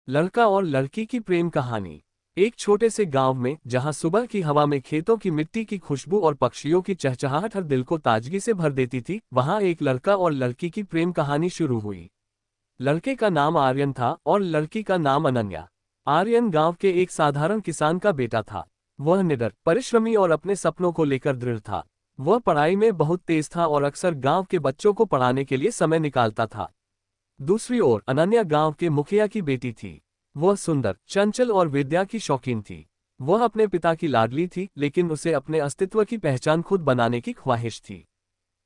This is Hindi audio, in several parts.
लड़का और लड़की की प्रेम कहानी। एक छोटे से गांव में, जहां सुबह की हवा में खेतों की मिट्टी की खुशबू और पक्षियों की चहचहाहट हर दिल को ताजगी से भर देती थी, वहां एक लड़का और लड़की की प्रेम कहानी शुरू हुई। लड़के का नाम आर्यन था और लड़की का नाम अनन्या। आर्यन गांव के एक साधारण किसान का बेटा था। वह निडर, परिश्रमी और अपने सपनों को लेकर दृढ़ था। वह पढ़ाई में बहुत तेज था और अक्सर गांव के बच्चों को पढ़ाने के लिए समय निकालता था। दूसरी ओर अनन्या गांव के मुखिया की बेटी थी। वह सुंदर, चंचल और विद्या की शौकीन थी। वह अपने पिता की लाडली थी, लेकिन उसे अपने अस्तित्व की पहचान खुद बनाने की ख्वाहिश थी।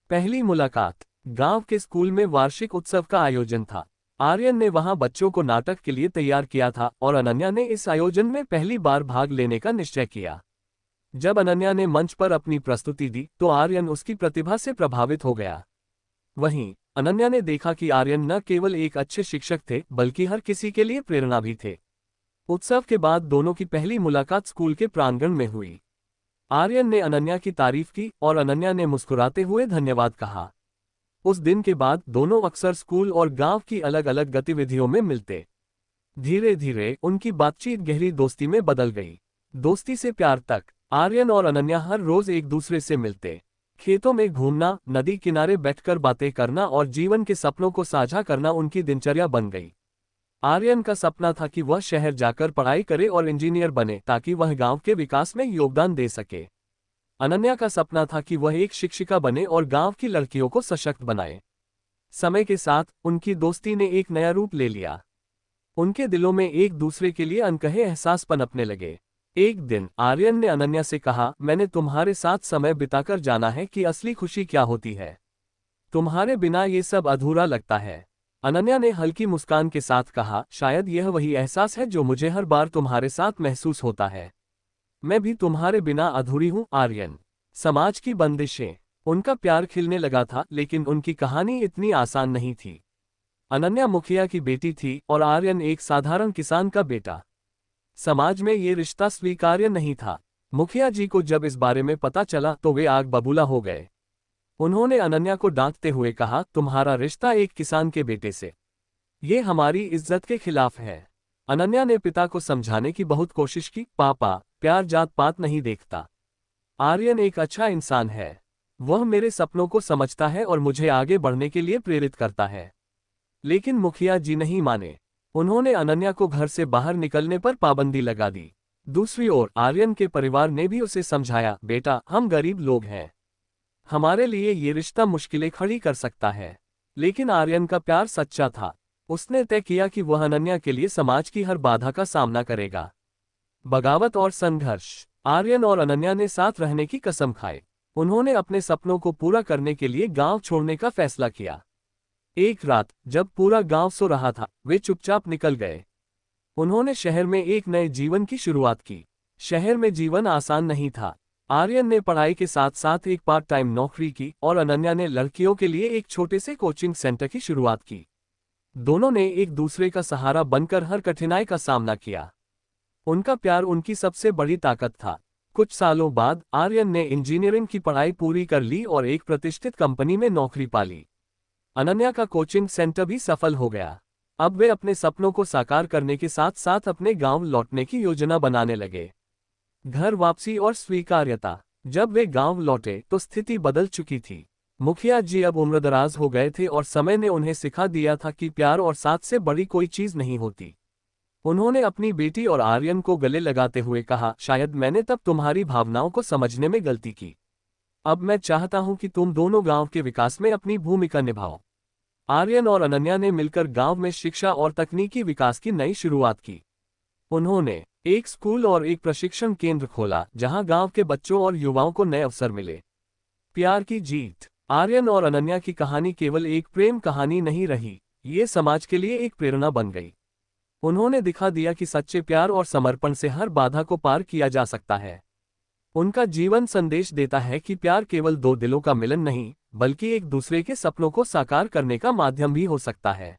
पहली मुलाकात। गांव के स्कूल में वार्षिक उत्सव का आयोजन था। आर्यन ने वहां बच्चों को नाटक के लिए तैयार किया था और अनन्या ने इस आयोजन में पहली बार भाग लेने का निश्चय किया। जब अनन्या ने मंच पर अपनी प्रस्तुति दी तो आर्यन उसकी प्रतिभा से प्रभावित हो गया। वहीं अनन्या ने देखा कि आर्यन न केवल एक अच्छे शिक्षक थे, बल्कि हर किसी के लिए प्रेरणा भी थे। उत्सव के बाद दोनों की पहली मुलाकात स्कूल के प्रांगण में हुई। आर्यन ने अनन्या की तारीफ की और अनन्या ने मुस्कुराते हुए धन्यवाद कहा। उस दिन के बाद दोनों अक्सर स्कूल और गांव की अलग अलग गतिविधियों में मिलते। धीरे धीरे उनकी बातचीत गहरी दोस्ती में बदल गई। दोस्ती से प्यार तक। आर्यन और अनन्या हर रोज एक दूसरे से मिलते। खेतों में घूमना, नदी किनारे बैठकर बातें करना और जीवन के सपनों को साझा करना उनकी दिनचर्या बन गई। आर्यन का सपना था कि वह शहर जाकर पढ़ाई करे और इंजीनियर बने, ताकि वह गांव के विकास में योगदान दे सके। अनन्या का सपना था कि वह एक शिक्षिका बने और गांव की लड़कियों को सशक्त बनाए। समय के साथ उनकी दोस्ती ने एक नया रूप ले लिया। उनके दिलों में एक दूसरे के लिए अनकहे एहसास पनपने लगे। एक दिन आर्यन ने अनन्या से कहा, मैंने तुम्हारे साथ समय बिताकर जाना है कि असली खुशी क्या होती है। तुम्हारे बिना ये सब अधूरा लगता है। अनन्या ने हल्की मुस्कान के साथ कहा, शायद यह वही एहसास है जो मुझे हर बार तुम्हारे साथ महसूस होता है। मैं भी तुम्हारे बिना अधूरी हूँ आर्यन। समाज की बंदिशें। उनका प्यार खिलने लगा था, लेकिन उनकी कहानी इतनी आसान नहीं थी। अनन्या मुखिया की बेटी थी और आर्यन एक साधारण किसान का बेटा। समाज में ये रिश्ता स्वीकार्य नहीं था। मुखिया जी को जब इस बारे में पता चला तो वे आग बबूला हो गए। उन्होंने अनन्या को डांटते हुए कहा, तुम्हारा रिश्ता एक किसान के बेटे से, ये हमारी इज्जत के खिलाफ है। अनन्या ने पिता को समझाने की बहुत कोशिश की, पापा, प्यार जात पात नहीं देखता। आर्यन एक अच्छा इंसान है। वह मेरे सपनों को समझता है और मुझे आगे बढ़ने के लिए प्रेरित करता है। लेकिन मुखिया जी नहीं माने। उन्होंने अनन्या को घर से बाहर निकलने पर पाबंदी लगा दी। दूसरी ओर आर्यन के परिवार ने भी उसे समझाया, बेटा, हम गरीब लोग हैं, हमारे लिए ये रिश्ता मुश्किलें खड़ी कर सकता है। लेकिन आर्यन का प्यार सच्चा था। उसने तय किया कि वह अनन्या के लिए समाज की हर बाधा का सामना करेगा। बगावत और संघर्ष। आर्यन और अनन्या ने साथ रहने की कसम खाई। उन्होंने अपने सपनों को पूरा करने के लिए गांव छोड़ने का फैसला किया। एक रात जब पूरा गांव सो रहा था, वे चुपचाप निकल गए। उन्होंने शहर में एक नए जीवन की शुरुआत की। शहर में जीवन आसान नहीं था। आर्यन ने पढ़ाई के साथ साथ एक पार्ट टाइम नौकरी की और अनन्या ने लड़कियों के लिए एक छोटे से कोचिंग सेंटर की शुरुआत की। दोनों ने एक दूसरे का सहारा बनकर हर कठिनाई का सामना किया। उनका प्यार उनकी सबसे बड़ी ताकत था। कुछ सालों बाद आर्यन ने इंजीनियरिंग की पढ़ाई पूरी कर ली और एक प्रतिष्ठित कंपनी में नौकरी पा ली। अनन्या का कोचिंग सेंटर भी सफल हो गया। अब वे अपने सपनों को साकार करने के साथ साथ अपने गांव लौटने की योजना बनाने लगे। घर वापसी और स्वीकार्यता। जब वे गांव लौटे तो स्थिति बदल चुकी थी। मुखिया जी अब उम्रदराज हो गए थे और समय ने उन्हें सिखा दिया था कि प्यार और साथ से बड़ी कोई चीज नहीं होती। उन्होंने अपनी बेटी और आर्यन को गले लगाते हुए कहा, शायद मैंने तब तुम्हारी भावनाओं को समझने में गलती की। अब मैं चाहता हूं कि तुम दोनों गांव के विकास में अपनी भूमिका निभाओ। आर्यन और अनन्या ने मिलकर गांव में शिक्षा और तकनीकी विकास की नई शुरुआत की। उन्होंने एक स्कूल और एक प्रशिक्षण केंद्र खोला, जहां गांव के बच्चों और युवाओं को नए अवसर मिले। प्यार की जीत। आर्यन और अनन्या की कहानी केवल एक प्रेम कहानी नहीं रही, ये समाज के लिए एक प्रेरणा बन गई। उन्होंने दिखा दिया कि सच्चे प्यार और समर्पण से हर बाधा को पार किया जा सकता है। उनका जीवन संदेश देता है कि प्यार केवल दो दिलों का मिलन नहीं, बल्कि एक दूसरे के सपनों को साकार करने का माध्यम भी हो सकता है।